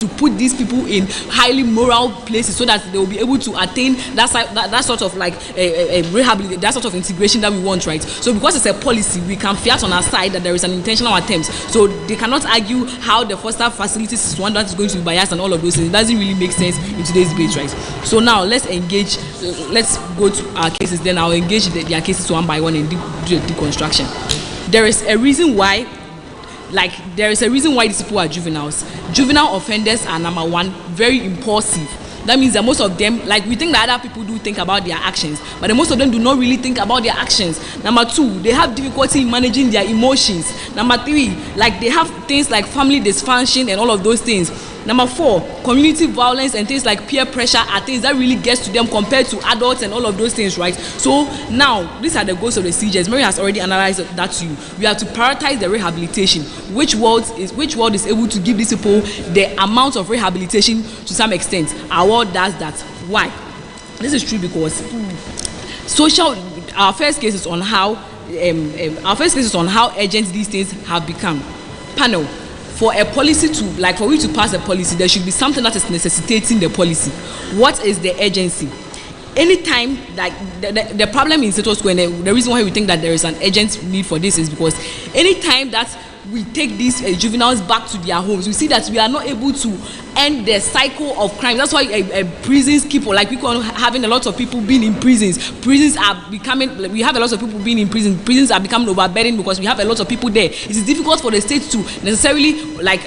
to put these people in highly moral places so that they will be able to attain that sort of like a rehabilitation, that sort of integration that we want, right? So because it's a policy, we can fiat on our side that there is an intentional attempt. So they cannot argue how the foster facilities is one that is going to be biased and all of those things. It doesn't really make sense in today's debate, right? So now let's go to our cases. Then I'll engage their cases one by one and do the deconstruction. There is a reason why these people are juveniles. Juvenile offenders are, number one, very impulsive. That means that most of them, like, we think that other people do think about their actions, but most of them do not really think about their actions. Number two, they have difficulty in managing their emotions. Number three, like, they have things like family dysfunction and all of those things. Number four, community violence and things like peer pressure are things that really gets to them compared to adults and all of those things, right? So now, these are the goals of the CJS. Mary has already analyzed that to you. We have to prioritize the rehabilitation. Which world is able to give these people the amount of rehabilitation to some extent? Our world does that. Why? This is true because our first case is on how urgent these things have become. Panel. For a policy to, like, for we to pass a policy, there should be something that is necessitating the policy. What is the urgency? Anytime, like, the problem in status quo, and the reason why we think that there is an urgent need for this is because anytime that we take these juveniles back to their homes, we see that we are not able to end the cycle of crime. That's why prisons keep, like, we are having a lot of people being in prisons. Prisons are becoming, we have a lot of people being in prison. Prisons are becoming overburdened because we have a lot of people there. It is difficult for the state to necessarily, like,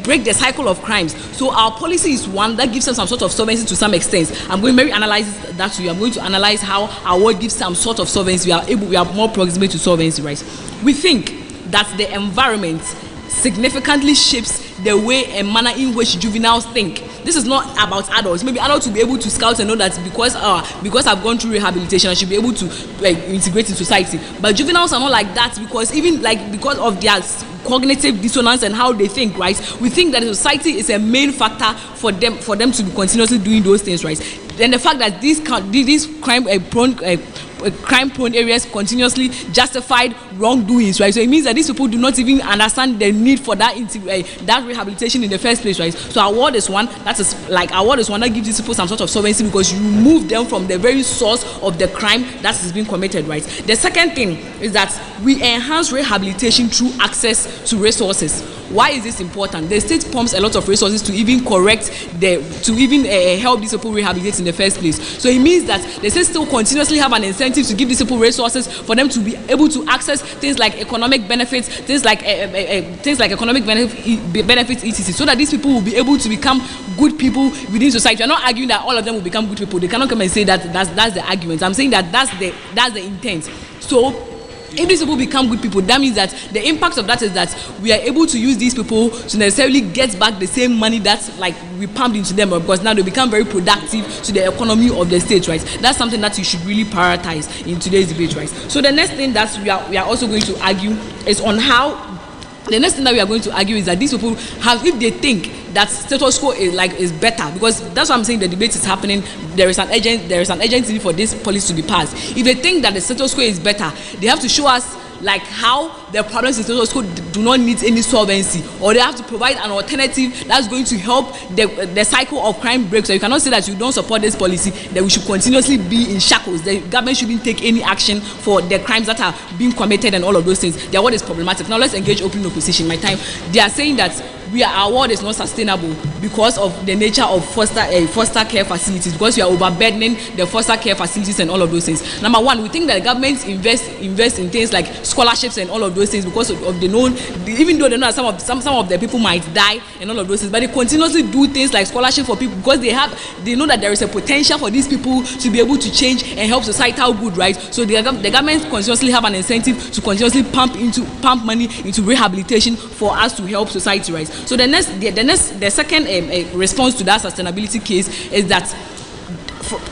break the cycle of crimes. So our policy is one that gives us some sort of solvency to some extent. Mary analyzes that to you. I'm going to analyze how our world gives some sort of solvency. We are more proximate to solvency, right? We think that the environment significantly shapes the way and manner in which juveniles think. This is not about adults. Maybe adults will be able to scout and know that because I've gone through rehabilitation, I should be able to, like, integrate in society. But juveniles are not like that because because of their cognitive dissonance and how they think, right? We think that society is a main factor for them to be continuously doing those things, right? Then the fact that these crime-prone areas continuously justified wrongdoings, right? So it means that these people do not even understand the need for that rehabilitation in the first place, right? So our word is one that gives these people some sort of solvency because you remove them from the very source of the crime that is being committed, right? The second thing is that we enhance rehabilitation through access to resources. Why is this important? The state pumps a lot of resources to even help these people rehabilitate in the first place. So it means that the state still continuously have an incentive to give these people resources for them to be able to access things like economic benefits, things like economic benefits, etc. So that these people will be able to become good people within society. I'm not arguing that all of them will become good people. They cannot come and say that that's the argument. I'm saying that that's the intent. So if these people become good people, that means that the impact of that is that we are able to use these people to necessarily get back the same money that's, like, we pumped into them, because now they become very productive to the economy of the state, right? That's something that you should really prioritize in today's debate, right? So the next thing that we are also going to argue is on how. The next thing that we are going to argue is that these people have, if they think that status quo is better, because that's what I'm saying, the debate is happening, there is an urgency for this policy to be passed. If they think that the status quo is better, they have to show us, like, how the problems in status quo do not need any solvency, or they have to provide an alternative that's going to help the cycle of crime break. So you cannot say that you don't support this policy, that we should continuously be in shackles. The government shouldn't take any action for the crimes that are being committed and all of those things. Their word is problematic. Now let's engage open opposition. My time. They are saying that our world is not sustainable because of the nature of foster care facilities, because we are overburdening the foster care facilities and all of those things. Number one, we think that the government invest in things like scholarships and all of those things because of the known, even though they know that some of the people might die and all of those things, but they continuously do things like scholarship for people because they know that there is a potential for these people to be able to change and help societal good, right? So the government continuously have an incentive to continuously pump money into rehabilitation for us to help society, right? So the second response to that sustainability case is that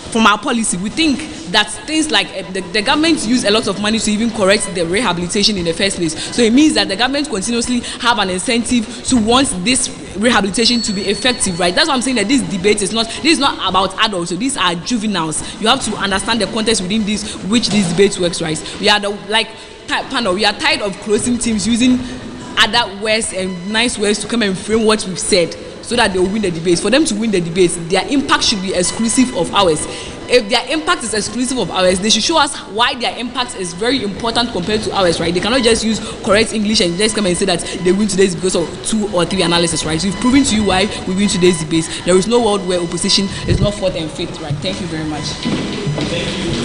from our policy, we think that things like the government use a lot of money to even correct the rehabilitation in the first place. So it means that the government continuously have an incentive to want this rehabilitation to be effective, right? That's why I'm saying that this debate is not about adults. So these are juveniles. You have to understand the context within which this debate works, right? We are we are tired of closing teams using other words and nice words to come and frame what we've said. so that they will win the debates. For them to win the debates, their impact should be exclusive of ours. If their impact is exclusive of ours, they should show us why their impact is very important compared to ours, right? They cannot just use correct English and just come and say that they win today's because of 2 or 3 analysis, right? So we've proven to you why we win today's debates. There is no world where opposition is not fourth and fifth, right? Thank you very much. Thank you.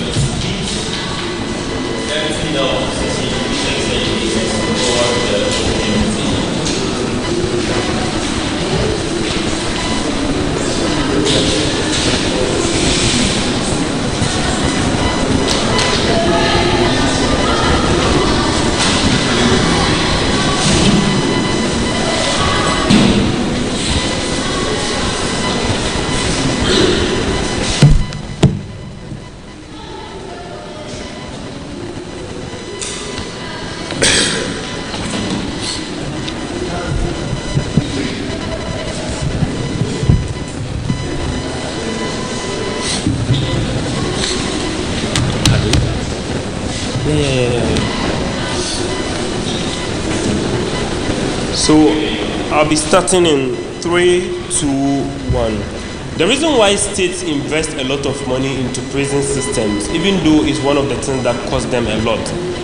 So I'll be starting in 3, 2, 1. The reason why states invest a lot of money into prison systems, even though it's one of the things that cost them a lot,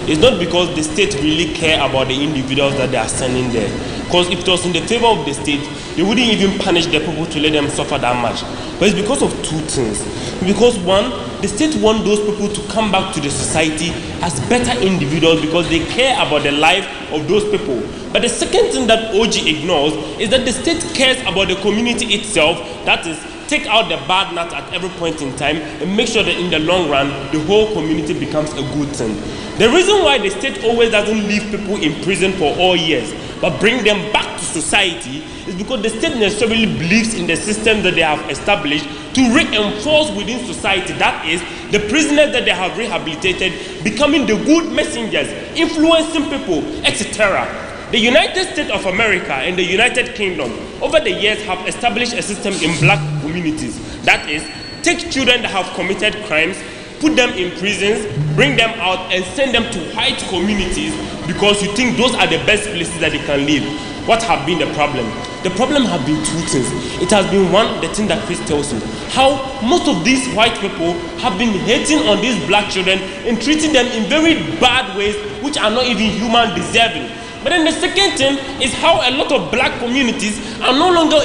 is not because the state really care about the individuals that they are sending there. Because if it was in the favor of the state, they wouldn't even punish the people to let them suffer that much. But it's because of 2 things. Because 1, the state wants those people to come back to the society as better individuals because they care about the life of those people. But the second thing that OG ignores is that the state cares about the community itself, that is, take out the bad nuts at every point in time and make sure that in the long run, the whole community becomes a good thing. The reason why the state always doesn't leave people in prison for all years, but bring them back to society, is because the state necessarily believes in the system that they have established to reinforce within society, that is, the prisoners that they have rehabilitated becoming the good messengers, influencing people, etc. The United States of America and the United Kingdom over the years have established a system in black communities, that is, take children that have committed crimes, put them in prisons, bring them out and send them to white communities because you think those are the best places that they can live. What have been the problem? The problem have been 2 things. It has been 1, the thing that Chris tells you, how most of these white people have been hating on these black children and treating them in very bad ways which are not even human deserving. But then the second thing is how a lot of black communities are no longer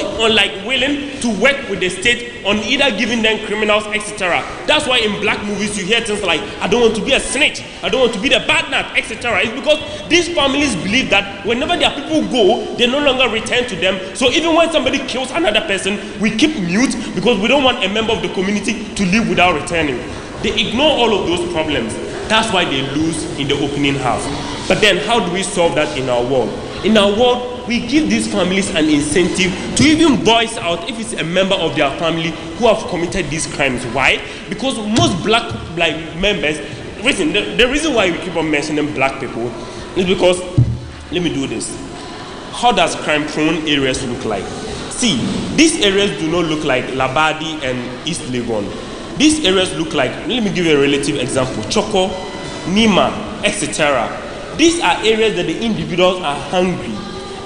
willing to work with the state on either giving them criminals, etc. That's why in black movies you hear things like, I don't want to be a snitch, I don't want to be the bad nut, etc. It's because these families believe that whenever their people go, they no longer return to them. So even when somebody kills another person, we keep mute because we don't want a member of the community to live without returning. They ignore all of those problems. That's why they lose in the opening half. But then how do we solve that in our world? In our world, we give these families an incentive to even voice out if it's a member of their family who have committed these crimes. Why? Because most black members, the reason why we keep on mentioning black people is because, let me do this. How does crime-prone areas look like? See, these areas do not look like Labadi and East Legon. These areas look like, let me give you a relative example, Choco, Nima, etc. These are areas that the individuals are hungry.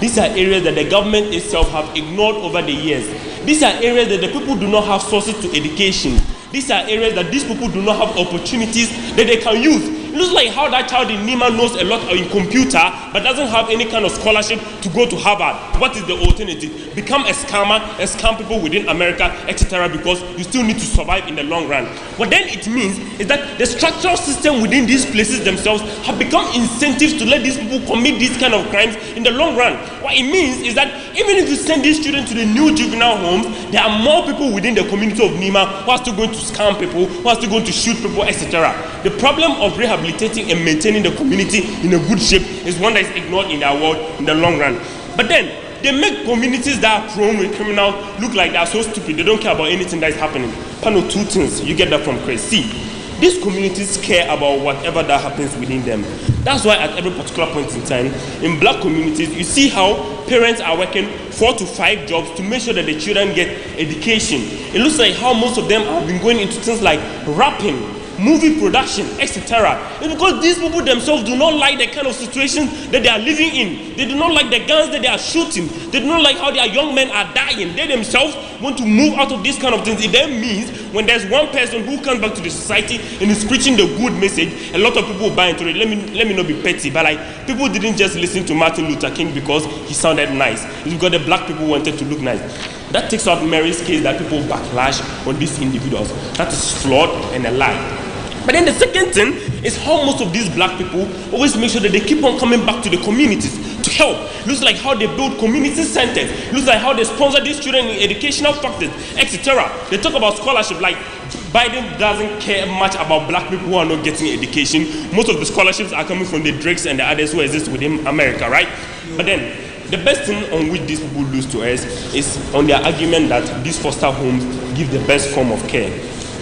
These are areas that the government itself have ignored over the years. These are areas that the people do not have sources to education. These are areas that these people do not have opportunities that they can use. It looks like how that child in Nima knows a lot in computer but doesn't have any kind of scholarship to go to Harvard. What is the alternative? Become a scammer and scam people within America, etc. because you still need to survive in the long run. What then it means is that the structural system within these places themselves have become incentives to let these people commit these kind of crimes in the long run. What it means is that even if you send these children to the new juvenile homes, there are more people within the community of Nima who are still going to scam people, who are still going to shoot people, etc. The problem of rehabilitating and maintaining the community in a good shape is one that is ignored in our world in the long run. But then they make communities that are prone with criminals look like they are so stupid, they don't care about anything that is happening. Panel 2 things, you get that from Chris. See, these communities care about whatever that happens within them. That's why at every particular point in time, in black communities, you see how parents are working 4 to 5 jobs to make sure that the children get education. It looks like how most of them have been going into things like rapping, movie production, etc. It's because these people themselves do not like the kind of situations that they are living in. They do not like the guns that they are shooting. They do not like how their young men are dying. They themselves want to move out of these kind of things. It then means when there's one person who comes back to the society and is preaching the good message, a lot of people buy into it. Let me not be petty, but like people didn't just listen to Martin Luther King because he sounded nice. It's because the black people wanted to look nice. That takes out Mary's case that people backlash on these individuals. That is flawed and a lie. But then the second thing is how most of these black people always make sure that they keep on coming back to the communities to help. Looks like how they build community centers. Looks like how they sponsor these children in educational factors, etc. They talk about scholarship like Biden doesn't care much about black people who are not getting education. Most of the scholarships are coming from the Drakes and the others who exist within America, right? But then the best thing on which these people lose to us is on their argument that these foster homes give the best form of care.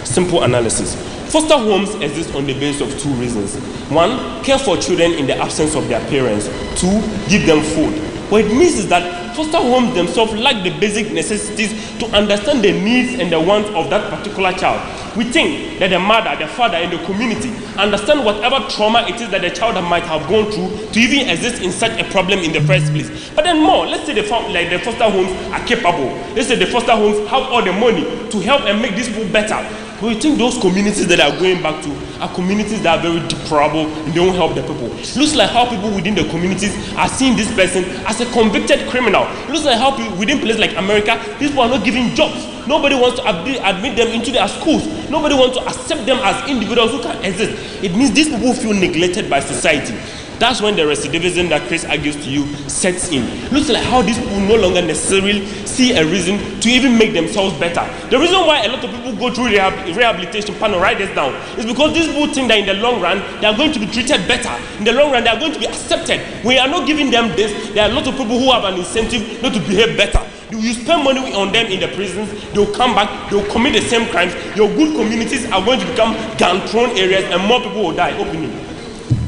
Simple analysis. Foster homes exist on the basis of two reasons. One, care for children in the absence of their parents. Two, give them food. What it means is that foster homes themselves lack the basic necessities to understand the needs and the wants of that particular child. We think that the mother, the father, and the community understand whatever trauma it is that the child might have gone through to even exist in such a problem in the first place. But then more, let's say the foster homes are capable. Let's say the foster homes have all the money to help and make these people better. But we think those communities that are going back to are communities that are very deplorable and they don't help the people. It looks like how people within the communities are seeing this person as a convicted criminal. It looks like how people within places like America, these people are not giving jobs. Nobody wants to admit them into their schools. Nobody wants to accept them as individuals who can exist. It means these people feel neglected by society. That's when the recidivism that Chris argues to you sets in. Looks like how these people no longer necessarily see a reason to even make themselves better. The reason why a lot of people go through rehabilitation, panel, write this down, is because these people think that in the long run, they are going to be treated better. In the long run, they are going to be accepted. When you are not giving them this, there are a lot of people who have an incentive not to behave better. You spend money on them in the prisons, they'll come back, they'll commit the same crimes. Your good communities are going to become gun-prone areas and more people will die openly.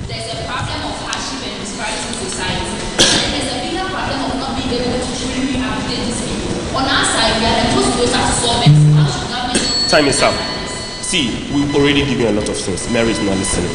There's a problem of hardship and disparity in society. And there's a bigger problem of not being able to truly rehabilitate these people. On our side, we are the most closer to solve it. How should government... Time is up. See, we've already given a lot of things. Mary is not listening.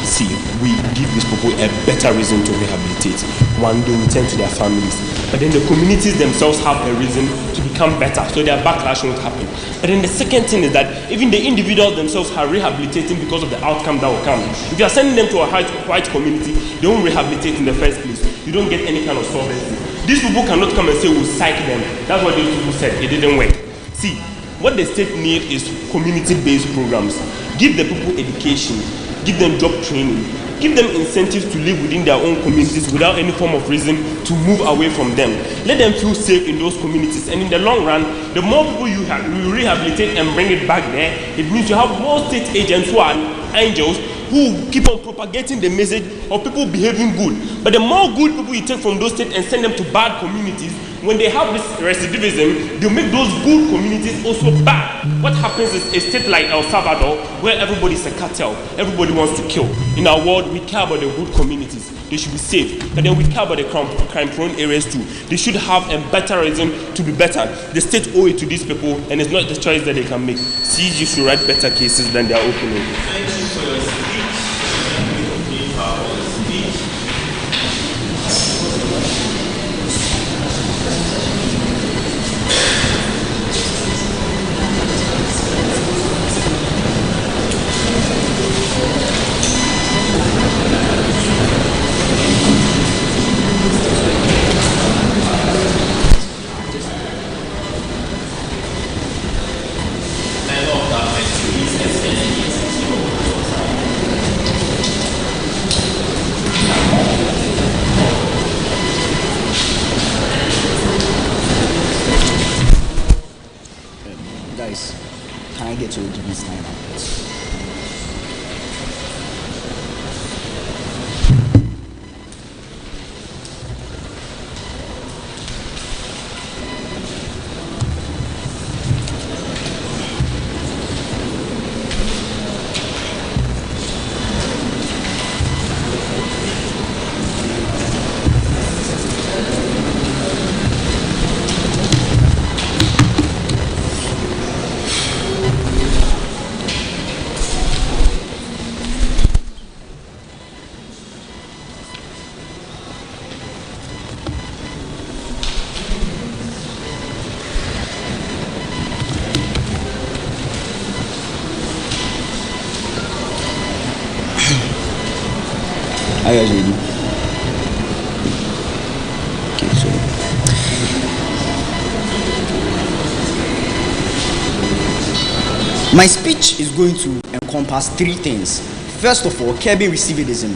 See, we give these people a better reason to rehabilitate. One, they return to their families. But then the communities themselves have a reason to become better, so their backlash won't happen. But then the second thing is that even the individuals themselves are rehabilitating because of the outcome that will come. If you are sending them to a white community, they won't rehabilitate in the first place. You don't get any kind of solvency. These people cannot come and say we'll psych them. That's what these people said. It didn't work. See, what the state needs is community-based programs. Give the people education. Give them job training. Give them incentives to live within their own communities without any form of reason to move away from them. Let them feel safe in those communities. And in the long run, the more people you rehabilitate and bring it back there, it means you have more state agents who are angels who keep on propagating the message of people behaving good. But the more good people you take from those states and send them to bad communities, when they have this recidivism, they make those good communities also bad. What happens is a state like El Salvador, where everybody is a cartel, everybody wants to kill. In our world, we care about the good communities. They should be safe. But then we care about the crime-prone areas too. They should have a better reason to be better. The state owe it to these people, and it's not the choice that they can make. CG should write better cases than they are opening. Thank you for your speech. Thank you for your speech. Guys, can I get to the business line now, please? Are you guys ready? Okay, so my speech is going to encompass three things. First of all, curbing recidivism,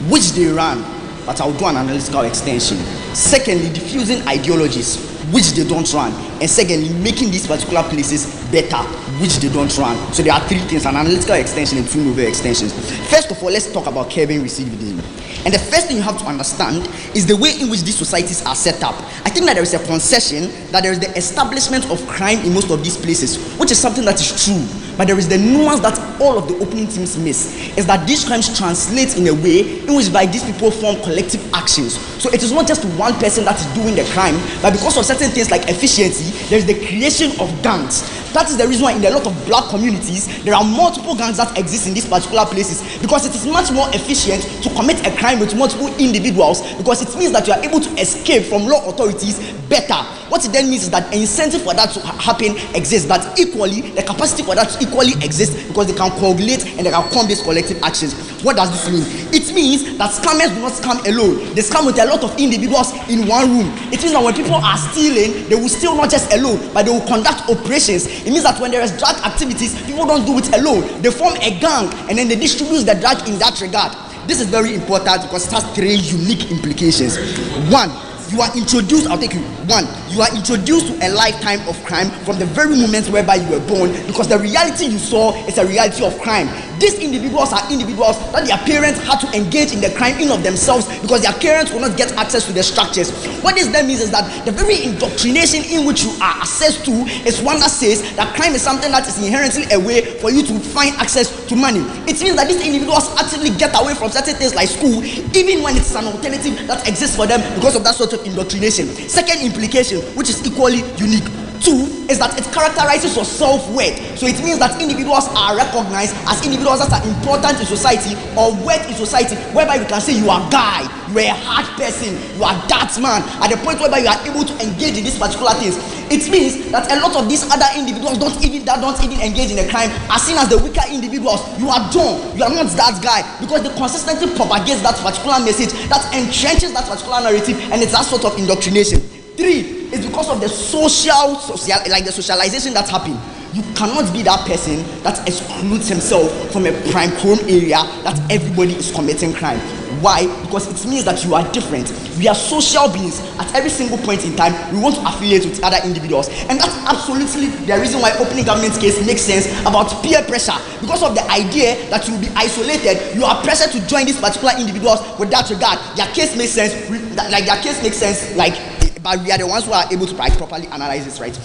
which they ran, but I'll do an analytical extension. Secondly, diffusing ideologies, which they don't run. And secondly, making these particular places better, which they don't run. So there are three things: an analytical extension and two novel extensions. First of all, let's talk about curbing recidivism. And the first thing you have to understand is the way in which these societies are set up. I think that there is a concession that there is the establishment of crime in most of these places, which is something that is true. But there is the nuance that all of the opening teams miss, is that these crimes translate in a way in which by these people form collective actions. So it is not just one person that is doing the crime, but because of certain things like efficiency, there is the creation of gangs. That is the reason why in a lot of black communities, there are multiple gangs that exist in these particular places, because it is much more efficient to commit a crime with multiple individuals, because it means that you are able to escape from law authorities better. What it then means is that an incentive for that to happen exists, but equally the capacity for that to equally exist, because they can coagulate and they can form these collective actions. What does this mean? It means that scammers do not scam alone. They scam with a lot of individuals in one room. It means that when people are stealing, they will steal not just alone, but they will conduct operations. It means that when there is drug activities, people don't do it alone. They form a gang and then they distribute the drug in that regard. This is very important because it has three unique implications. One, you are introduced, I'll take you. One, you are introduced to a lifetime of crime from the very moment whereby you were born, because the reality you saw is a reality of crime. These individuals are individuals that their parents had to engage in the crime in of themselves, because their parents will not get access to the structures. What this then means is that the very indoctrination in which you are assessed to is one that says that crime is something that is inherently a way for you to find access to money. It means that these individuals actively get away from certain things like school, even when it's an alternative that exists for them because of that sort of indoctrination. Second implication, which is equally unique. Two is that it characterizes your self-worth. So it means that individuals are recognized as individuals that are important in society or worth in society, whereby we can say you are guy, you are a hard person, you are that man, at the point whereby you are able to engage in these particular things. It means that a lot of these other individuals don't even engage in a crime are seen as the weaker individuals. You are dumb, you are not that guy, because they consistently propagates that particular message that entrenches that particular narrative, and it's that sort of indoctrination. Three is because of the the socialization that's happening. You cannot be that person that excludes himself from a prime crime area that everybody is committing crime. Why? Because it means that you are different. We are social beings. At every single point in time, we want to affiliate with other individuals, and that's absolutely the reason why opening government case makes sense about peer pressure. Because of the idea that you will be isolated, you are pressured to join these particular individuals with that regard. Their case makes sense. But we are the ones who are able to properly analyze this, right?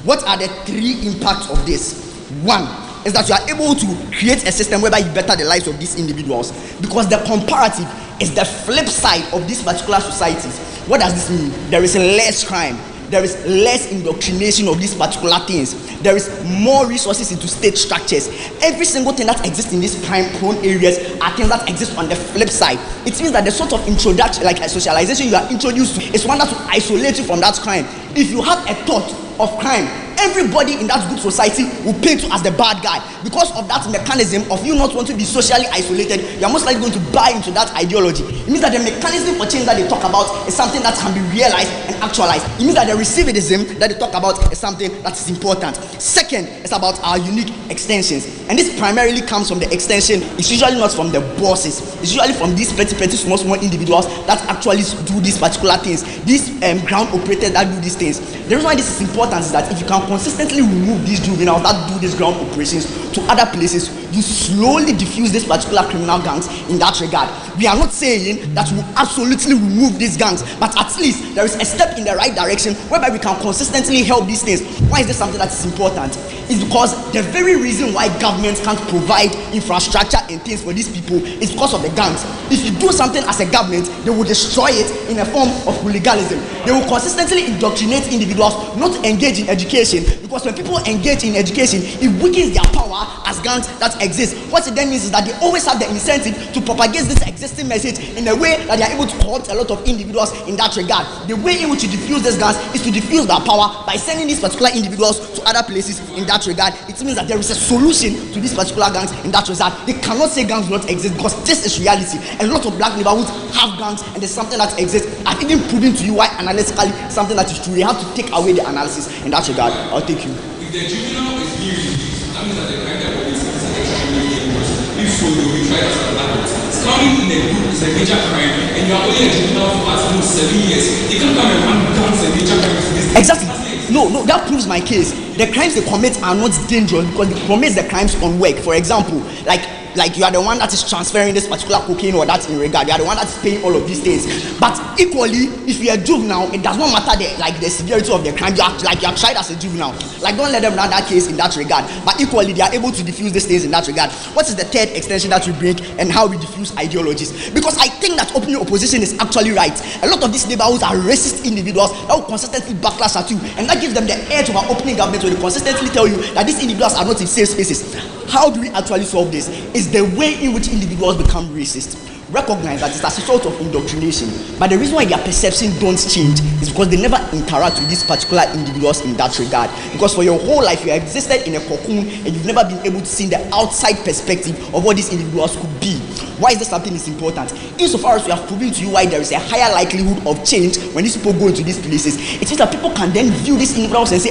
What are the three impacts of this? One is that you are able to create a system whereby you better the lives of these individuals, because the comparative is the flip side of these particular societies. What does this mean? There is less crime. There is less indoctrination of these particular things. There is more resources into state structures. Every single thing that exists in these crime-prone areas are things that exist on the flip side. It means that the sort of introduction, like a socialization you are introduced to, is one that will isolate you from that crime. If you have a thought of crime, everybody in that good society will paint you as the bad guy. Because of that mechanism of you not wanting to be socially isolated, you are most likely going to buy into that ideology. It means that the mechanism for change that they talk about is something that can be realized and actualized. It means that the recidivism that they talk about is something that is important. Second is about our unique extensions, and this primarily comes from the extension. It's usually not from the bosses. It's usually from these petty small individuals that actually do these particular things. These ground operators that do these things. The reason why this is important is that if you can consistently remove these juveniles that do these ground operations to other places, you slowly diffuse these particular criminal gangs in that regard. We are not saying that we will absolutely remove these gangs, but at least there is a step in the right direction whereby we can consistently help these things. Why is this something that is important? It's because the very reason why governments can't provide infrastructure and things for these people is because of the gangs. If you do something as a government, they will destroy it in a form of hooliganism. They will consistently indoctrinate individuals not to engage in education, education, because when people engage in education, it weakens their power as gangs that exist. What it then means is that they always have the incentive to propagate this existing message in a way that they are able to corrupt a lot of individuals in that regard. The way in which you diffuse these gangs is to diffuse their power by sending these particular individuals to other places in that regard. It means that there is a solution to these particular gangs in that regard. They cannot say gangs do not exist, because this is reality. A lot of black neighborhoods have gangs, and there's something that exists. I've even proven to you why analytically something that is true. They have to take away the analysis in that regard. I'll take you. If the juvenile is being reduced, that means that the crime that is extremely dangerous. If so, they will be tried as an adult. Coming in a group is a major crime, and you are only a juvenile for at most 7 years. They can come and run guns and major crimes to this. Exactly. No, that proves my case. The crimes they commit are not dangerous because they commit the crimes on work. For example, like you are the one that is transferring this particular cocaine or that's in regard. You are the one that is paying all of these things. But equally, if you are a juvenile, it does not matter the severity of the crime. You are tried as a juvenile. Like, don't let them run that case in that regard. But equally, they are able to diffuse these things in that regard. What is the third extension that we bring and how we diffuse ideologies? Because I think that opening opposition is actually right. A lot of these neighborhoods are racist individuals that will consistently backlash at you, and that gives them the edge over opening government, where they consistently tell you that these individuals are not in safe spaces. How do we actually solve this? Is the way in which individuals become racist. Recognize that it's as a result of indoctrination, but the reason why their perception don't change is because they never interact with these particular individuals in that regard. Because for your whole life you have existed in a cocoon and you've never been able to see the outside perspective of what these individuals could be. Why is this something is important? Insofar as we have proven to you why there is a higher likelihood of change when these people go into these places, it means that people can then view these individuals and say,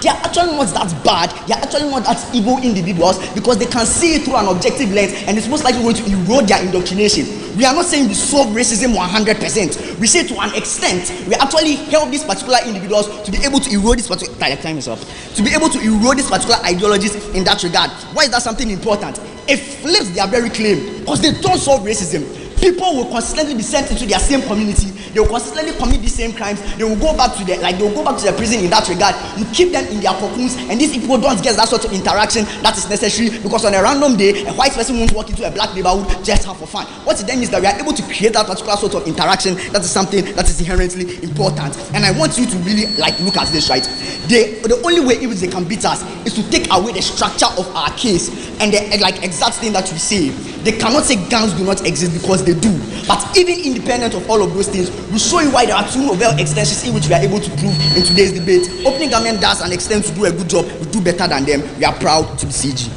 they are actually not that bad, they are actually not that evil individuals, because they can see it through an objective lens, and it's most likely going to erode their indoctrination. We are not saying we solve racism 100%. We say to an extent, we actually help these particular individuals to be able to erode this particular to be able to erode these particular ideologies in that regard. Why is that something important? It flips their very claim, because they don't solve racism. People will consistently be sent into their same community. They will consistently commit the same crimes. They will go back to the prison in that regard. You keep them in their cocoons, and these people don't get that sort of interaction that is necessary, because on a random day, a white person won't walk into a black neighborhood just for fun. What it then is that we are able to create that particular sort of interaction. That is something that is inherently important. And I want you to really look at this, right? The only way in which they can beat us is to take away the structure of our case and the exact thing that we say. They cannot say gangs do not exist, because they do. But even independent of all of those things, we show you why there are two novel extensions in which we are able to prove in today's debate. Opening government does an extent to do a good job. We do better than them. We are proud to be CG.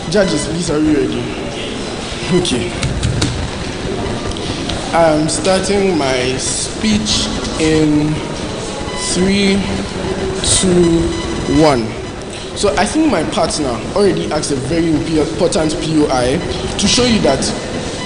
Judges, please, are you ready? Okay. I'm starting my speech in 3, 2, 1. So I think my partner already asked a very important POI to show you that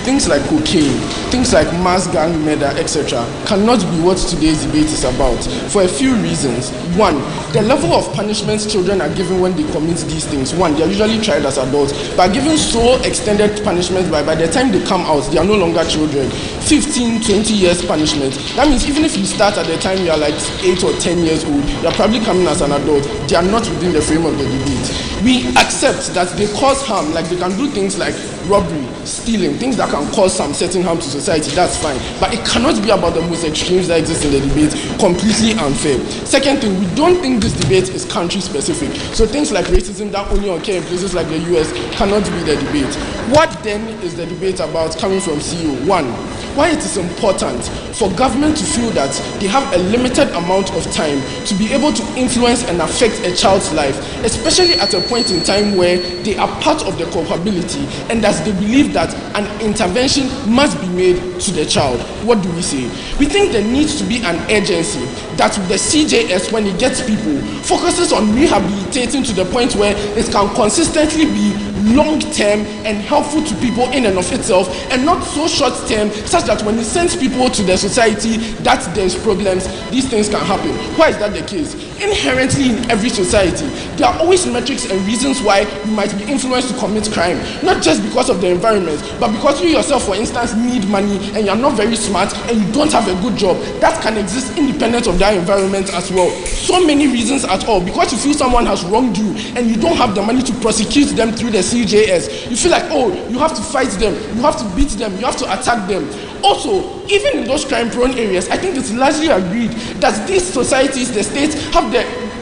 things like cocaine, things like mass gang murder, etc. cannot be what today's debate is about, for a few reasons. One, the level of punishments children are given when they commit these things. One, they are usually tried as adults, but given so extended punishments by the time they come out, they are no longer children. 15, 20 years punishment. That means even if you start at the time you are like 8 or 10 years old, you are probably coming as an adult. They are not within the frame of the debate. We accept that they cause harm, like they can do things like robbery, stealing, things that can can cause some certain harm to society, that's fine. But it cannot be about the most extremes that exist in the debate. Completely unfair. Second thing, we don't think this debate is country specific. So things like racism that only occur in places like the US cannot be the debate. What then is the debate about coming from CEO? One, why it is important for government to feel that they have a limited amount of time to be able to influence and affect a child's life, especially at a point in time where they are part of the culpability and that they believe that an intervention must be made to the child. What do we say? We think there needs to be an agency that the CJS, when it gets people, focuses on rehabilitating to the point where it can consistently be long-term and helpful to people in and of itself, and not so short-term such that when it sends people to the society that there's problems, these things can happen. Why is that the case? Inherently in every society, there are always metrics and reasons why you might be influenced to commit crime, not just because of the environment, but because you yourself, for instance, need money and you're not very smart and you don't have a good job. That can exist independent of that environment as well. So many reasons at all. Because you feel someone has wronged you and you don't have the money to prosecute them through the CJS, you feel like, oh, you have to fight them, you have to beat them, you have to attack them. Also, even in those crime-prone areas, I think it's largely agreed that these societies, the states, have the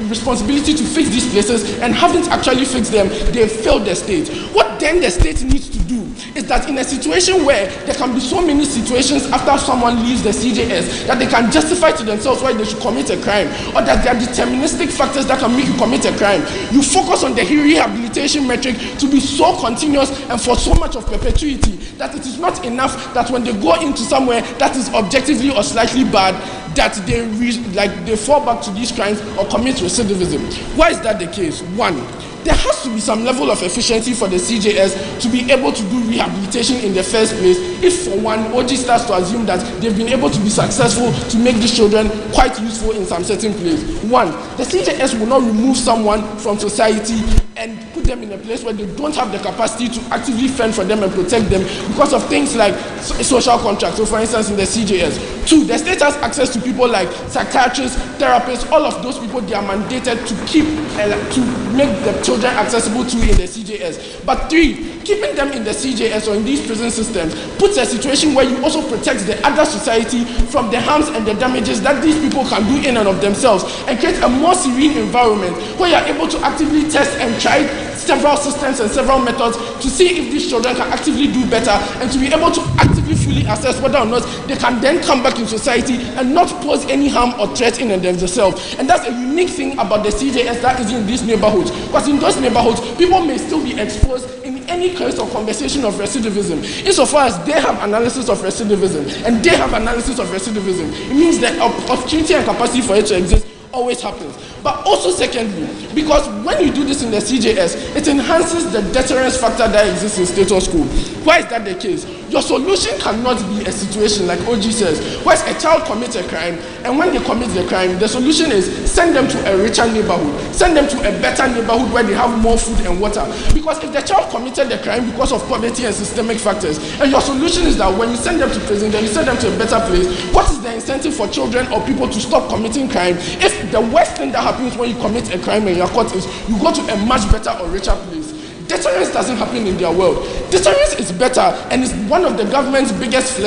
responsibility to fix these places, and haven't actually fixed them. They failed the state. What then the state needs to do is that in a situation where there can be so many situations after someone leaves the CJS that they can justify to themselves why they should commit a crime, or that there are deterministic factors that can make you commit a crime, you focus on the rehabilitation metric to be so continuous and for so much of perpetuity that it is not enough that when they go into somewhere that is objectively or slightly bad, that they fall back to these crimes or commit recidivism. Why is that the case? One, there has to be some level of efficiency for the CJS to be able to do rehabilitation in the first place. If for one, OG starts to assume that they've been able to be successful to make these children quite useful in some certain place. One, the CJS will not remove someone from society and put them in a place where they don't have the capacity to actively fend for them and protect them because of things like social contracts. So for instance, in the CJS. Two, the state has access to people like psychiatrists, therapists, all of those people they are mandated to keep, to make the children accessible to in the CJS. But three, keeping them in the CJS or in these prison systems puts a situation where you also protect the other society from the harms and the damages that these people can do in and of themselves, and create a more serene environment where you're able to actively test and try several systems and several methods to see if these children can actively do better, and to be able to actively fully assess whether or not they can then come back in society and not pose any harm or threat in and themselves. And that's a unique thing about the CJS that is in these neighborhoods, because in those neighborhoods people may still be exposed in any case of conversation of recidivism. Insofar as they have analysis of recidivism and they have analysis of recidivism, it means that opportunity and capacity for it to exist always happens. But also secondly, because when you do this in the CJS, it enhances the deterrence factor that exists in status quo. Why is that the case? Your solution cannot be a situation like OG says, where a child commits a crime, and when they commit the crime, the solution is send them to a richer neighborhood, send them to a better neighborhood where they have more food and water. Because if the child committed the crime because of poverty and systemic factors, and your solution is that when you send them to prison, then you send them to a better place, what is the incentive for children or people to stop committing crime if the worst thing that happens when you commit a crime and you're caught is you go to a much better or richer place? Deterrence doesn't happen in their world. Deterrence is better, and it's one of the government's biggest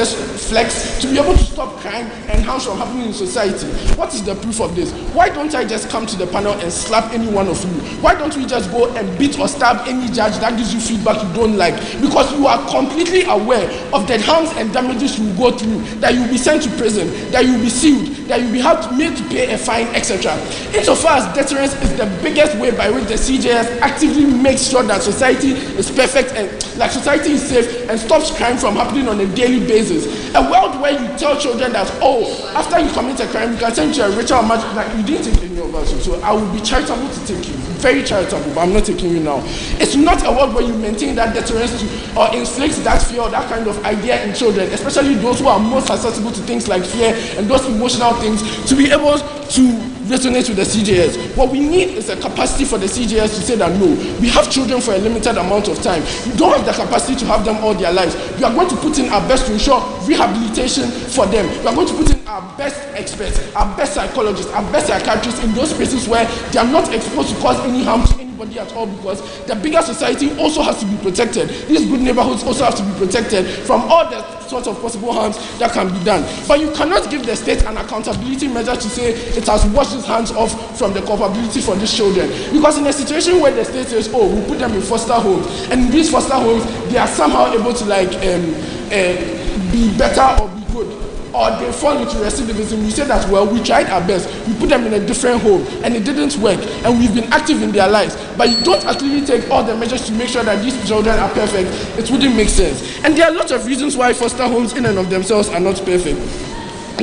flex to be able to stop crime and harm from happening in society. What is the proof of this? Why don't I just come to the panel and slap any one of you? Why don't we just go and beat or stab any judge that gives you feedback you don't like? Because you are completely aware of the harms and damages you will go through, that you will be sent to prison, that you will be sued, that you will be made to pay a fine, etc. Insofar as deterrence is the biggest way by which the CJS actively makes sure that society is perfect and like society is safe and stops crime from happening on a daily basis. A world where you tell children that, oh, after you commit a crime, you can send to a richer or much, like you didn't take any of us. So I will be charitable to take you, very charitable, but I'm not taking you now. It's not a world where you maintain that deterrence to, or inflict that fear or that kind of idea in children, especially those who are most susceptible to things like fear and those emotional things, to be able to resonate with the CJS. What we need is a capacity for the CJS to say that no, we have children for a limited amount of time. You don't have the capacity to have them all their lives. We are going to put in our best to ensure rehabilitation for them. We are going to put in our best experts, our best psychologists, our best psychiatrists in those places where they are not exposed to cause any harm to anybody anybody at all, because the bigger society also has to be protected. These good neighborhoods also have to be protected from all the sorts of possible harms that can be done. But you cannot give the state an accountability measure to say it has washed its hands off from the culpability for these children. Because in a situation where the state says, oh, we put them in foster homes, and in these foster homes, they are somehow able to be better or be good, or they fall into recidivism, we say that, well, we tried our best, we put them in a different home and it didn't work, and we've been active in their lives, but you don't actually take all the measures to make sure that these children are perfect. It wouldn't make sense. And there are lots of reasons why foster homes in and of themselves are not perfect.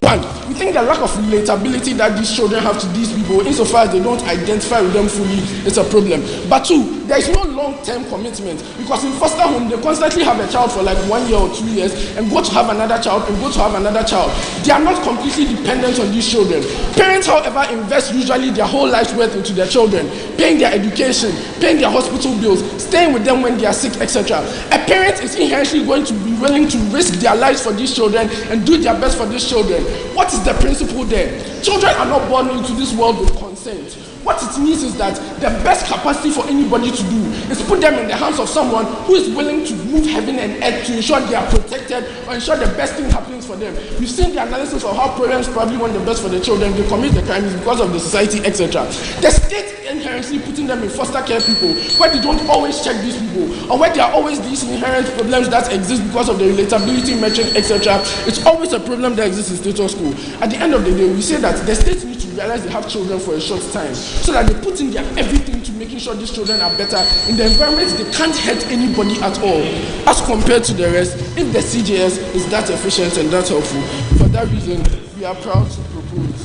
One, we think the lack of relatability that these children have to these people, insofar as they don't identify with them fully, is a problem. But two, there is no long-term commitment, because in foster home, they constantly have a child for like 1 year or 2 years, and go to have another child, and go to have another child. They are not completely dependent on these children. Parents, however, invest usually their whole life's worth into their children, paying their education, paying their hospital bills, staying with them when they are sick, etc. A parent is inherently going to be willing to risk their lives for these children and do their best for these children. What is the principle there? Children are not born into this world with consent. What it means is that the best capacity for anybody to do is put them in the hands of someone who is willing to move heaven and earth to ensure they are protected or ensure the best thing happens for them. We've seen the analysis of how parents probably want the best for the children. They commit the crimes because of the society, etc. The state inherently putting them in foster care people where they don't always check these people, or where there are always these inherent problems that exist because of the relatability metric, etc. It's always a problem that exists in status quo. At the end of the day, we say that the state needs to realize they have children for a short time, so that they put in their everything to making sure these children are better in the environment. They can't hurt anybody at all, as compared to the rest. If the CJS is that efficient and that helpful, for that reason, we are proud to propose.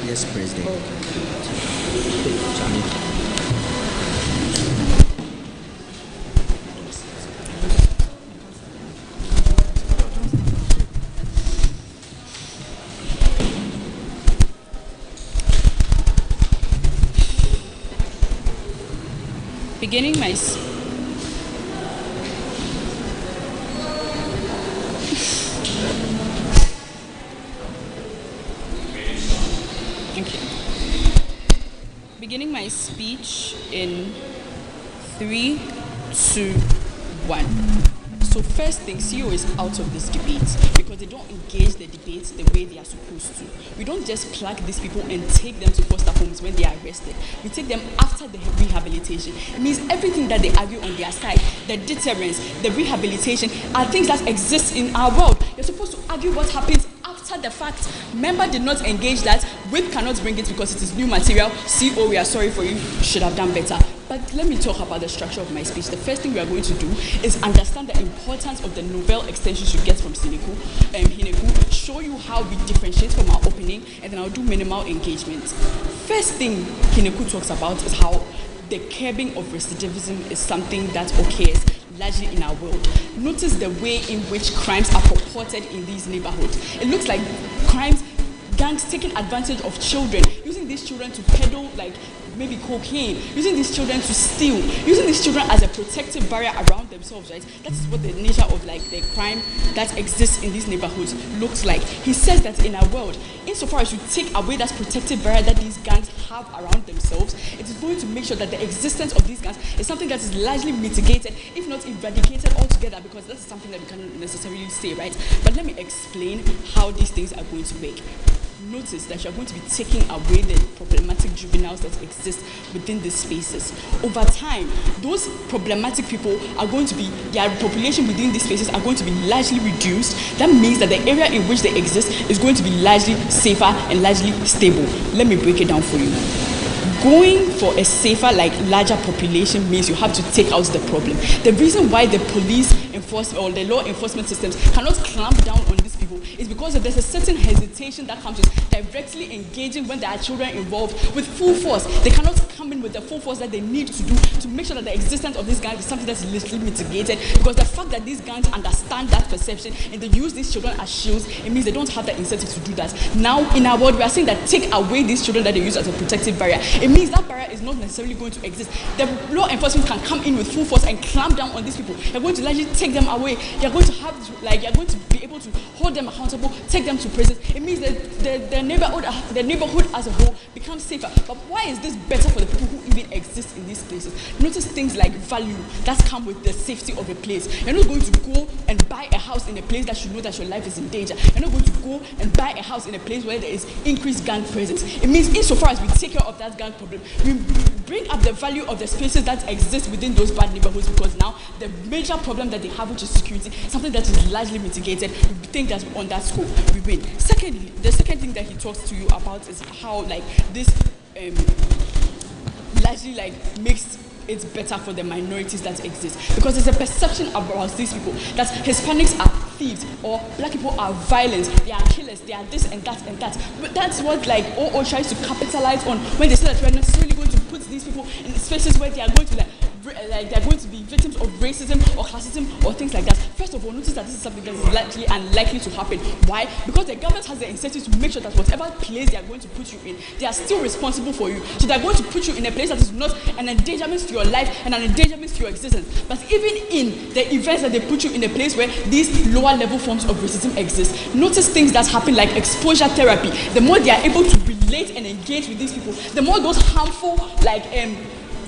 Yes, President. Beginning my beginning my speech in 3, 2, 1. So first thing, CEO is out of this debate because they don't engage the debate the way they are supposed to. We don't just plug these people and take them to foster homes when they are arrested. We take them after the rehabilitation. It means everything that they argue on their side, the deterrence, the rehabilitation, are things that exist in our world. You're supposed to argue what happens after the fact. Member did not engage that. WIP cannot bring it because it is new material. CEO, we are sorry for you. You should have done better. But let me talk about the structure of my speech. The first thing we are going to do is understand the importance of the novel extensions you get from Hineku, show you how we differentiate from our opening, and then I'll do minimal engagement. First thing Hineku talks about is how the curbing of recidivism is something that occurs largely in our world. Notice the way in which crimes are purported in these neighborhoods. It looks like gangs taking advantage of children, using these children to peddle like maybe cocaine, using these children to steal, using these children as a protective barrier around themselves, right? That is what the nature of like the crime that exists in these neighborhoods looks like. He says that in our world, insofar as you take away that protective barrier that these gangs have around themselves, it is going to make sure that the existence of these gangs is something that is largely mitigated, if not eradicated altogether, because that is something that we cannot necessarily say, right? But let me explain how these things are going to work. Notice that you're going to be taking away the problematic juveniles that exist within these spaces. Over time, those problematic people are going to be, their population within these spaces are going to be largely reduced. That means that the area in which they exist is going to be largely safer and largely stable. Let me break it down for you. Going for a safer, like larger population means you have to take out the problem. The reason why the police enforcement or the law enforcement systems cannot clamp down on these people is because there's a certain hesitation that comes with directly engaging when there are children involved with full force. They cannot come in with the full force that they need to do to make sure that the existence of these gangs is something that's literally mitigated, because the fact that these gangs understand that perception and they use these children as shields, it means they don't have the incentive to do that. Now, in our world, we are saying that take away these children that they use as a protective barrier. It means that barrier is not necessarily going to exist. The law enforcement can come in with full force and clamp down on these people. You're going to largely take them away. You're going to you're going to be able to hold them accountable, take them to prison. It means that the neighborhood as a whole becomes safer. But why is this better for the people who even exist in these places? Notice things like value that come with the safety of a place. You're not going to go and buy a house in a place that you know that your life is in danger. You're not going to go and buy a house in a place where there is increased gang presence. It means insofar as we take care of that gang problem, we bring up the value of the spaces that exist within those bad neighborhoods, because now the major problem that they have, which is security, something that is largely mitigated, we think that on that scope we win. Secondly, the second thing that he talks to you about is how this largely makes it's better for the minorities that exist, because there's a perception about these people that Hispanics are thieves or black people are violent, they are killers, they are this and that and that. But that's what OO tries to capitalize on when they say that we're necessarily going to put these people in spaces where they are going to they're going to be victims of racism or classism or things like that. First of all, notice that this is something that is likely unlikely to happen. Why? Because the government has the incentive to make sure that whatever place they are going to put you in, they are still responsible for you. So they're going to put you in a place that is not an endangerment to your life and an endangerment to your existence. But even in the events that they put you in a place where these lower level forms of racism exist, notice things that happen like exposure therapy. The more they are able to relate and engage with these people, the more those harmful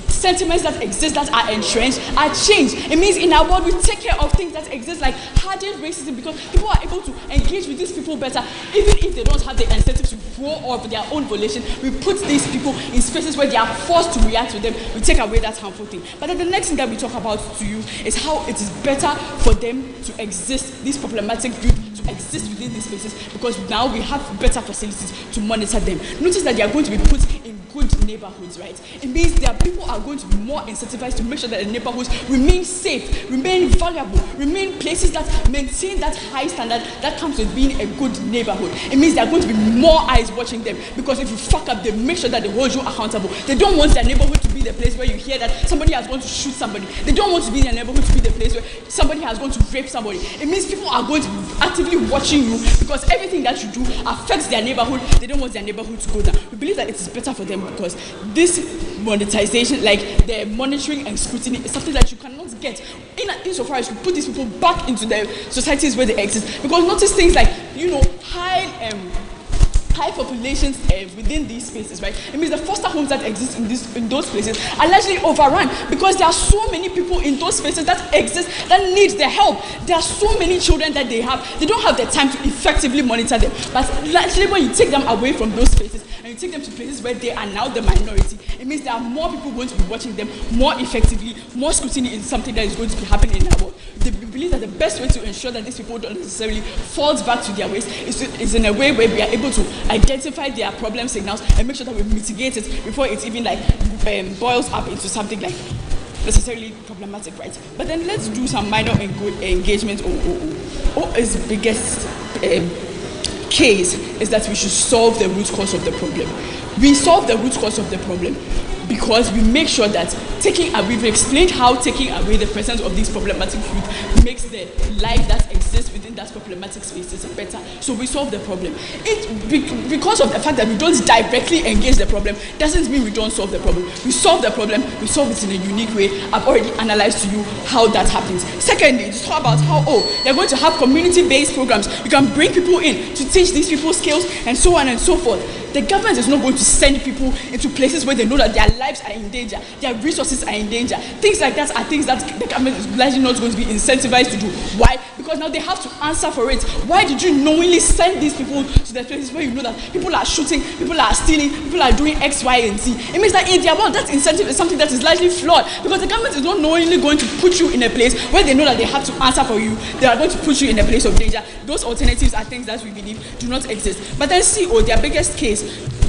sentiments that exist that are entrenched are changed. It means in our world we take care of things that exist like hardened racism, because people are able to engage with these people better even if they don't have the incentive to grow of their own volition. We put these people in spaces where they are forced to react to them. We take away that harmful thing. But then the next thing that we talk about to you is how it is better for them to exist, these problematic youth to exist within these spaces, because now we have better facilities to monitor them. Notice that they are going to be put in good neighborhoods, right? It means their people are going to be more incentivized to make sure that the neighborhoods remain safe, remain valuable, remain places that maintain that high standard that comes with being a good neighborhood. It means there are going to be more eyes watching them, because if you fuck up, they make sure that they hold you accountable. They don't want their neighborhood to be the place where you hear that somebody has gone to shoot somebody. They don't want to be in their neighborhood to be the place where somebody has gone to rape somebody. It means people are going to be actively watching you, because everything that you do affects their neighborhood. They don't want their neighborhood to go down. We believe that it is better for them, because this monetization, like the monitoring and scrutiny, is something that you cannot get insofar as you put these people back into the societies where they exist. Because notice things like, high populations within these spaces, right? It means the foster homes that exist in those places are largely overrun, because there are so many people in those spaces that exist that need their help. There are so many children that they don't have the time to effectively monitor them. But largely when you take them away from those spaces and you take them to places where they are now the minority, it means there are more people going to be watching them more effectively. More scrutiny is something that is going to be happening in our world. They believe that the best way to ensure that these people don't necessarily fall back to their ways is in a way where we are able to identify their problem signals and make sure that we mitigate it before it even boils up into something like necessarily problematic, right? But then let's do some minor engagement. OO's biggest case is that we should solve the root cause of the problem. We solve the root cause of the problem because we make sure that we've explained how taking away the presence of these problematic youth makes the life that exists within that problematic spaces better. So we solve the problem. Because of the fact that we don't directly engage the problem doesn't mean we don't solve the problem. We solve the problem, we solve it in a unique way. I've already analyzed to you how that happens. Secondly, just talk about how they're going to have community-based programs. You can bring people in to teach these people skills and so on and so forth. The government is not going to send people into places where they know that their lives are in danger, their resources are in danger. Things like that are things that the government is largely not going to be incentivized to do. Why? Because now they have to answer for it. Why did you knowingly send these people to the places where you know that people are shooting, people are stealing, people are doing X, Y, and Z? It means that in their world, that incentive is something that is largely flawed, because the government is not knowingly going to put you in a place where they know that they have to answer for you. They are going to put you in a place of danger. Those alternatives are things that we believe do not exist. But then their biggest case,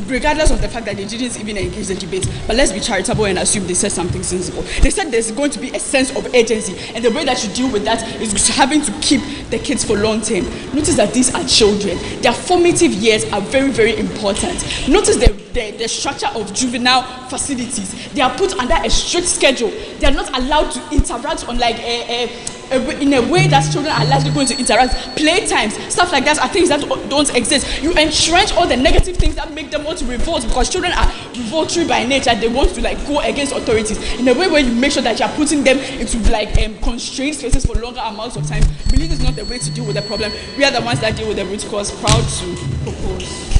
regardless of the fact that they didn't even engage the debate. But let's be charitable and assume they said something sensible. They said there's going to be a sense of urgency, and the way that you deal with that is having to keep the kids for long term. Notice that these are children. Their formative years are very, very important. Notice the structure of juvenile facilities. They are put under a strict schedule. They are not allowed to interact on like in a way that children are likely going to interact. Playtimes, stuff like that are things that don't exist. You entrench all the negative things that make them want to revolt, because children are revoltory by nature. They want to like go against authorities in a way where you make sure that you are putting them into like constrained spaces for longer amounts of time. Believe is not the way to deal with the problem. We are the ones that deal with the root cause. Proud to propose.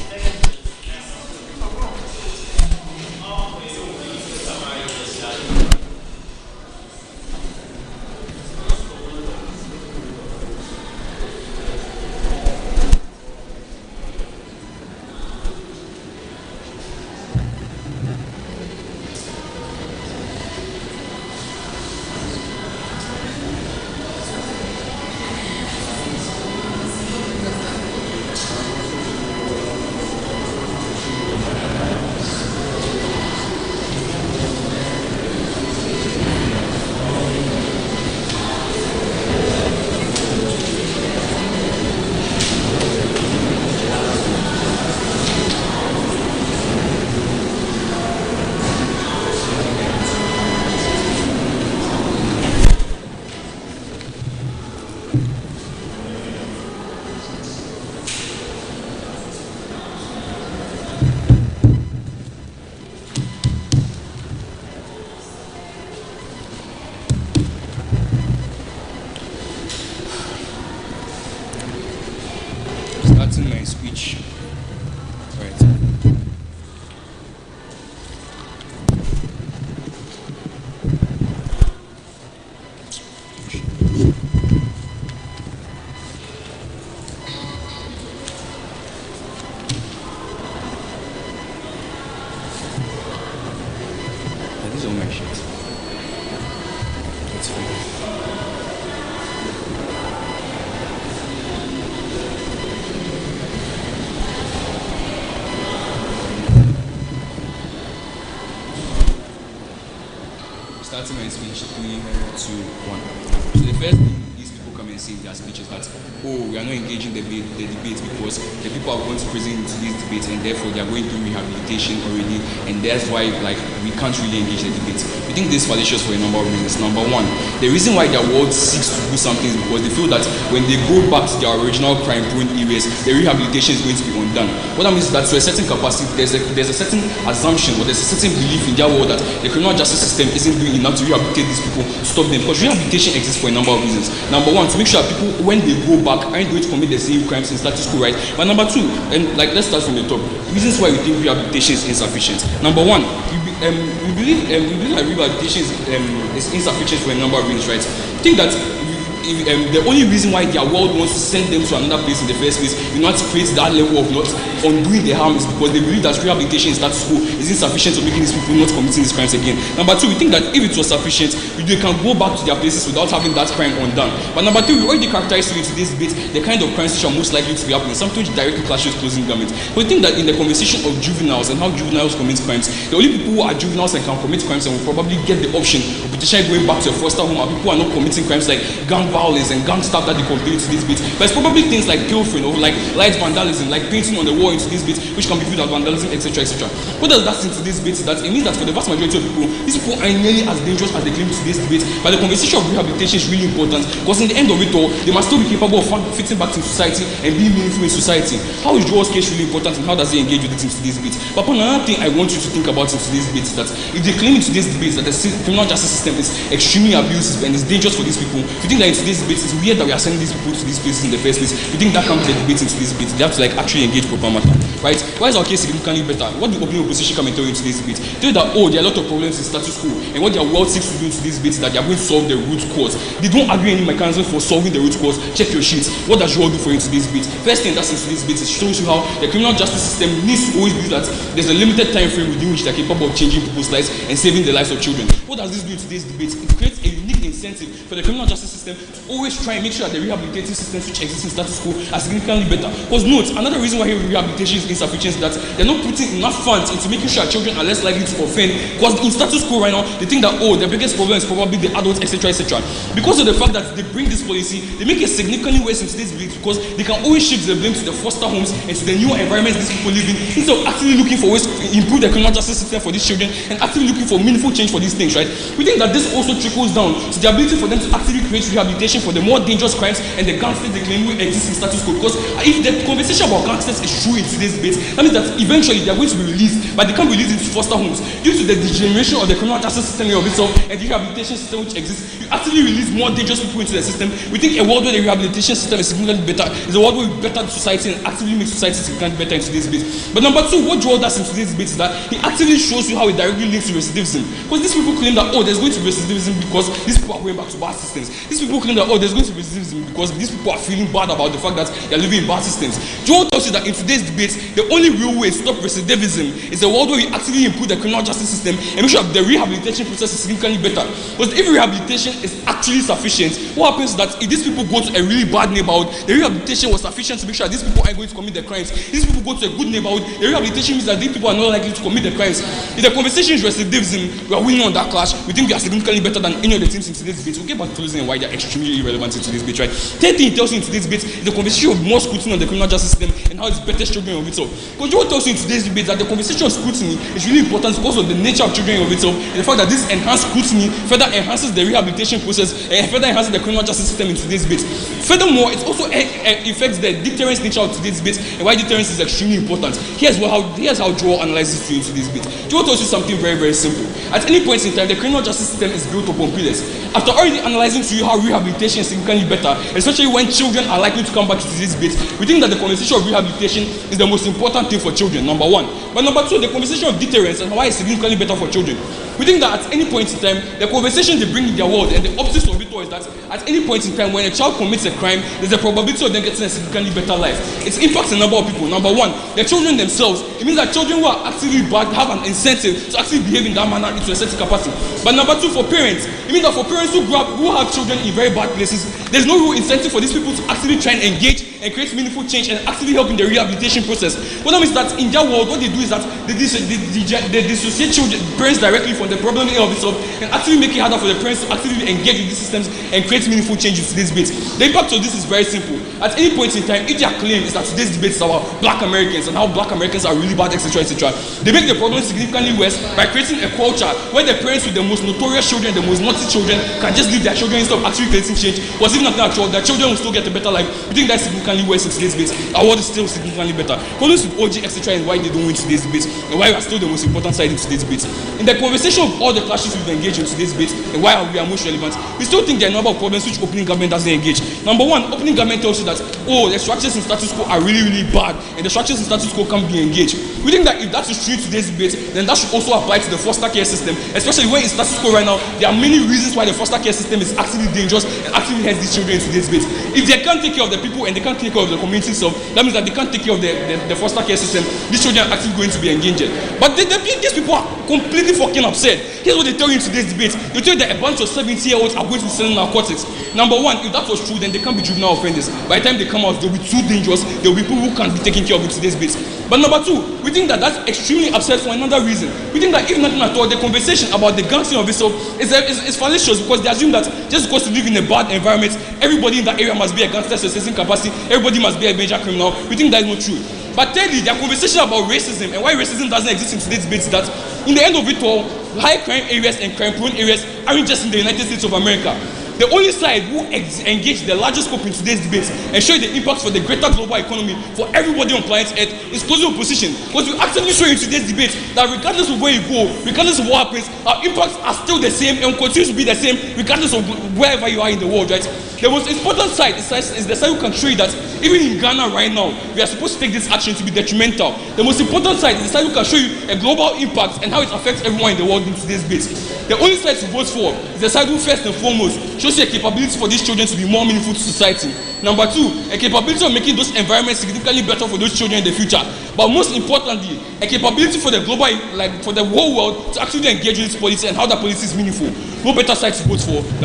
Starting my speech. Right. These are all my shirts. That's fine. Starting my speech, 3, 2, 1. So the first thing these people come and say in their speech is that, oh, we are not engaging the debate because the people are going to prison into this debate and therefore they are going through rehabilitation already, and that's why like we can't really engage the debate. We think this is fallacious for a number of reasons. Number one, the reason why their world seeks to do something is because they feel that when they go back to their original crime-prone areas, the rehabilitation is going to be undone. What that means is that to a certain capacity, there's a certain assumption or there's a certain belief in their world that the criminal justice system isn't doing enough to rehabilitate these people, to stop them, because rehabilitation exists for a number of reasons. Number one, to make sure that people, when they go back, aren't going to commit the same crimes in status quo, right? But number two, and like let's start from the top, reasons why we think rehabilitation is insufficient. Number one, we believe that rehabilitation is insufficient for a number of reasons, right? I think that the only reason why their world wants to send them to another place in the first place, in order to create that level of not undoing the harm, is because they believe that rehabilitation in status quo is insufficient to making these people not committing these crimes again. Number two, we think that if it was sufficient, they can go back to their places without having that crime undone. But number three, we already characterized in today's debate the kind of crimes which are most likely to be happening, something which directly clashes with closing government. But we think that in the conversation of juveniles and how juveniles commit crimes, the only people who are juveniles and can commit crimes and will probably get the option of potentially going back to a foster home are people who are not committing crimes like gang violence and gang stuff that they complain to this bit. But it's probably things like pilfering or like light vandalism, like painting on the wall into this bit, which can be viewed as vandalism, etc., etc. What does that mean to this bit? That it means that for the vast majority of people, these people are nearly as dangerous as they claim to this debate. But the conversation of rehabilitation is really important, because in the end of it all, they must still be capable of fitting back into society and being meaningful in society. How is Joel's case really important, and how does he engage with it into this debate? But another thing I want you to think about in today's debate is that if they claim in today's debate that the criminal justice system is extremely abusive and is dangerous for these people, you think that in today's debate it's weird that we are sending these people to these places in the first place. You think that can't be the debate in today's debate? They have to like actually engage proper matter, right? Why is our case significantly better? What do opening opposition come and tell you in today's debate? Tell you that, oh, there are a lot of problems in status quo, and what their world seeks to do in today's debate is that they are going to solve the root cause. They don't agree any mechanism for solving the root cause. Check your sheets. What does Joel do for you in today's debate? First thing that's in today's debate is shows you how the criminal justice system needs to always believe that there's a limited time frame within which they're capable of changing people's lives and saving the lives of children. What does this do in today's debate? It creates a unique incentive for the criminal justice system to always try and make sure that the rehabilitative systems which exist in status quo are significantly better. Because note, another reason why rehabilitation is insufficient is that they're not putting enough funds into making sure children are less likely to offend. Because in status quo right now, they think that, oh, the biggest problem is probably the adults, etc., etc. Because of the fact that they bring this policy, they make it significantly worse in today's debate because they can always shift the blame to the foster homes and to the new environments these people live in, instead of actually looking for ways to improve the criminal justice system for these children and actually looking for meaningful change for these things, right? We think that this also trickles down to the ability for them to actually create rehabilitation for the more dangerous crimes and the gangsters they claim will exist in status quo. Because if the conversation about gangsters is true in today's debate, that means that eventually they are going to be released, but they can't be released into foster homes due to the degeneration of the criminal justice system of itself and the rehabilitation system which exists. You actually release more dangerous people into the system. We think a world where the rehabilitation system is significantly better is a world where we better society and actively make society significantly better in today's debate. But number two, what Joel does in today's debate is that he actively shows you how it directly links to recidivism. Because these people claim that, oh, there's going to be recidivism because these people are going back to bad systems. These people claim that, oh, there's going to be recidivism because these people are feeling bad about the fact that they're living in bad systems. Joel tells you that in today's debate, the only real way to stop recidivism is a world where we actually improve the criminal justice system and make sure the rehabilitation process is significantly better. Because if rehabilitation is actually sufficient, what happens is that if these people go to a really bad neighborhood, the rehabilitation was sufficient to make sure that these people aren't going to commit the crimes. These people go to a good neighborhood, the rehabilitation means that these people are not likely to commit the crimes. If the conversation is recidivism, we are winning on that clash. We think we are significantly better than any of the teams in today's debate. We'll get back to closing and why they are extremely irrelevant in today's debate, right? Third thing he tells you in today's debate is the conversation of more scrutiny on the criminal justice system and how it's better children of itself. Because Joel tells you in today's debate that the conversation of scrutiny is really important because of the nature of children of itself and the fact that this enhanced scrutiny further enhances the rehabilitation process and further enhances the criminal justice system in today's debate. Furthermore, it also affects the deterrence nature of today's debate and why deterrence is extremely important. Here's how Joel analyzes it in today's debate. Joel tells you something very, very simple. At any point in time, the criminal justice system is built upon pillars. After already analyzing to you how rehabilitation is significantly better, especially when children are likely to come back to today's debate, we think that the conversation of rehabilitation is the most important thing for children, number one. But number two, the conversation of deterrence and why it's significantly better for children. We think that at any point in time, the conversation they bring in their world and the opposite of it all is that at any point in time when a child commits a crime, there's a probability of them getting a significantly better life. It impacts a number of people. Number one, the children themselves. It means that children who are actively bad have an incentive to actually behave in that manner into a certain capacity. But number two, for parents, it means that for parents who have children in very bad places, there's no real incentive for these people to actually try and engage and create meaningful change and actually help in the rehabilitation process. What that means that in their world, what they do is that they dissociate children, parents directly from the problem of itself and actually make it harder for the parents to actually engage with these systems and create meaningful change in today's debate. The impact of this is very simple. At any point in time, if their claim is that today's debate is about black Americans and how black Americans are really bad, etc., etc., they make the problem significantly worse by creating a culture where the parents with the most notorious children, the most naughty children, can just leave their children instead of actually creating change. Because if nothing at all, their children will still get a better life. We think that's significantly worse in today's debate. Our world is still significantly better. Problems with OG, etc., and why they don't win today's debate, and why we are still the most important side in today's debate. In the conversation of all the clashes we've engaged in today's debate and why we are most relevant, we still think there are a number of problems which opening government doesn't engage. Number one, opening government tells you that, oh, the structures in status quo are really, really bad, and the structures in status quo can't be engaged. We think that if that is true in today's debate, then that should also apply to the foster care system, especially when in status quo right now, there are many reasons why the foster care system is actually dangerous and actually hurts these children in today's debate. If they can't take care of the people and they can't take care of the community itself, that means that they can't take care of the foster care system. These children are actually going to be engaged. But these people are completely fucking upset. Here's what they tell you in today's debate. They tell you that a bunch of 70-year-olds are going to be selling narcotics. Number one, if that was true, then they can't be juvenile offenders. By the time they come out, they'll be too dangerous. They'll be people who can't be taken care of in today's debate. But number two, we think that that's extremely upset for another reason. We think that if nothing at all, the conversation about the gangster of itself is fallacious because they assume that just because you live in a bad environment, everybody in that area must be a gangster to a certain capacity, everybody must be a major criminal. We think that is not true. But thirdly, their conversation about racism and why racism doesn't exist in today's debate is that in the end of it all, high crime areas and crime prone areas aren't just in the United States of America. The only side who engage the largest scope in today's debates and show the impacts for the greater global economy for everybody on planet Earth is closing opposition. But we actually show in today's debate that regardless of where you go, regardless of what happens, our impacts are still the same and will continue to be the same regardless of wherever you are in the world, right? The most important side is the side who can show you that even in Ghana right now, we are supposed to take this action to be detrimental. The most important side is the side who can show you a global impact and how it affects everyone in the world in today's debate. The only side to vote for is the side who first and foremost shows you a capability for these children to be more meaningful to society. Number two, a capability of making those environments significantly better for those children in the future. But most importantly, a capability for the global, for the whole world to actually engage with this policy and how that policy is meaningful. No better side to vote for than